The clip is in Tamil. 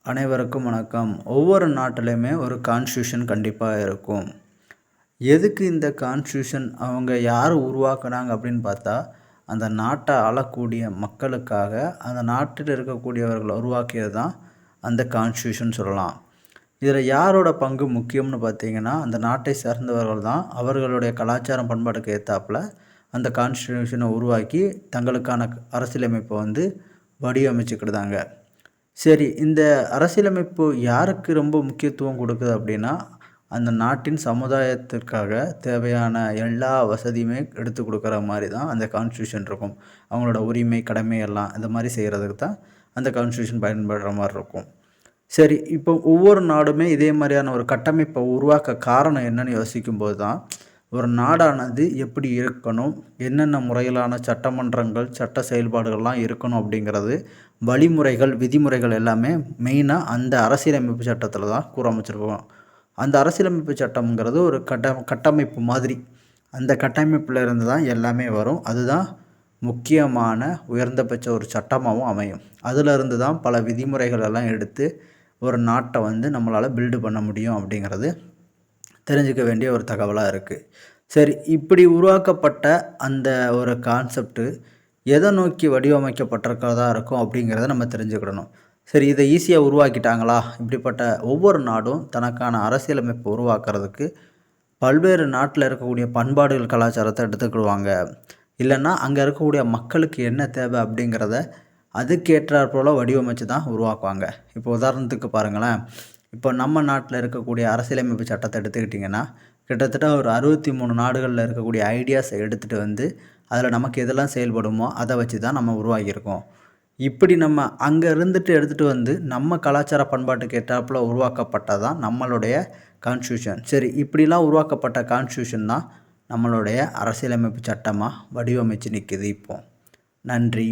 அனைவருக்கும் வணக்கம். ஒவ்வொரு நாட்டிலையுமே ஒரு கான்ஸ்டியூஷன் கண்டிப்பாக இருக்கும். எதுக்கு இந்த கான்ஸ்டியூஷன் அவங்க யார் உருவாக்குனாங்க அப்படின்னு பார்த்தா, அந்த நாட்டை ஆளக்கூடிய மக்களுக்காக அந்த நாட்டில் இருக்கக்கூடியவர்கள் உருவாக்கியது தான் அந்த கான்ஸ்டியூஷன் சொல்லலாம். இதில் யாரோட பங்கு முக்கியம்னு பார்த்தீங்கன்னா, அந்த நாட்டை சேர்ந்தவர்கள் தான் அவர்களுடைய கலாச்சாரம் பண்பாட்டுக்கு ஏற்றாப்புல அந்த கான்ஸ்டியூஷனை உருவாக்கி தங்களுக்கான அரசியலமைப்பை வடிவமைச்சுக்கிடுதாங்க. சரி, இந்த அரசியலமைப்பு யாருக்கு ரொம்ப முக்கியத்துவம் கொடுக்குது அப்படின்னா, அந்த நாட்டின் சமுதாயத்திற்காக தேவையான எல்லா வசதியுமே எடுத்து கொடுக்குற மாதிரி தான் அந்த கான்ஸ்டியூஷன் இருக்கும். அவங்களோட உரிமை, கடமை எல்லாம் இந்த மாதிரி செய்கிறதுக்கு தான் அந்த கான்ஸ்டியூஷன் பயன்படுற மாதிரி இருக்கும். சரி, இப்போ ஒவ்வொரு நாடுமே இதே மாதிரியான ஒரு கட்டமைப்பை உருவாக்க காரணம் என்னன்னு யோசிக்கும்போது தான், ஒரு நாடானது எப்படி இருக்கணும், என்னென்ன முறையிலான சட்டமன்றங்கள், சட்ட செயல்பாடுகள்லாம் இருக்கணும் அப்படிங்கிறது, வழிமுறைகள், விதிமுறைகள் எல்லாமே மெயினாக அந்த அரசியலமைப்பு சட்டத்தில் தான் கூறமைச்சிருக்கோம். அந்த அரசியலமைப்பு சட்டம்ங்கிறது ஒரு கட்டமைப்பு மாதிரி. அந்த கட்டமைப்பில் இருந்து தான் எல்லாமே வரும். அதுதான் முக்கியமான உயர்ந்தபட்ச ஒரு சட்டமாகவும் அமையும். அதிலிருந்து தான் பல விதிமுறைகள் எல்லாம் எடுத்து ஒரு நாட்டை நம்மளால் பில்டு பண்ண முடியும் அப்படிங்கிறது தெரிஞ்சுக்க வேண்டிய ஒரு தகவலாக இருக்குது. சரி, இப்படி உருவாக்கப்பட்ட அந்த ஒரு கான்செப்ட்டு எதை நோக்கி வடிவமைக்கப்பட்டிருக்கிறதா இருக்கும் அப்படிங்கிறத நம்ம தெரிஞ்சுக்கிடணும். சரி, இதை ஈஸியாக உருவாக்கிட்டாங்களா? இப்படிப்பட்ட ஒவ்வொரு நாடும் தனக்கான அரசியலமைப்பு உருவாக்குறதுக்கு பல்வேறு நாட்டில் இருக்கக்கூடிய பண்பாடுகள், கலாச்சாரத்தை எடுத்துக்கிடுவாங்க. இல்லைன்னா அங்கே இருக்கக்கூடிய மக்களுக்கு என்ன தேவை அப்படிங்கிறத அதுக்கேற்றாற் போல் வடிவமைச்சு தான் உருவாக்குவாங்க. இப்போ உதாரணத்துக்கு பாருங்களேன், இப்போ நம்ம நாட்டில் இருக்கக்கூடிய அரசியலமைப்பு சட்டத்தை எடுத்துக்கிட்டிங்கன்னா, கிட்டத்தட்ட ஒரு 63 நாடுகளில் இருக்கக்கூடிய ஐடியாஸை எடுத்துகிட்டு அதில் நமக்கு எதெல்லாம் செயல்படுமோ அதை வச்சு தான் நம்ம உருவாக்கியிருக்கோம். இப்படி நம்ம அங்கே இருந்துட்டு எடுத்துகிட்டு நம்ம கலாச்சார பண்பாட்டுக்கு ஏற்றாப்புல உருவாக்கப்பட்டது தான் நம்மளுடைய கான்ஸ்டியூஷன். சரி, இப்படிலாம் உருவாக்கப்பட்ட கான்ஸ்டியூஷன் தான் நம்மளுடைய அரசியலமைப்பு சட்டமாக வடிவமைச்சு நிற்குது இப்போ. நன்றி.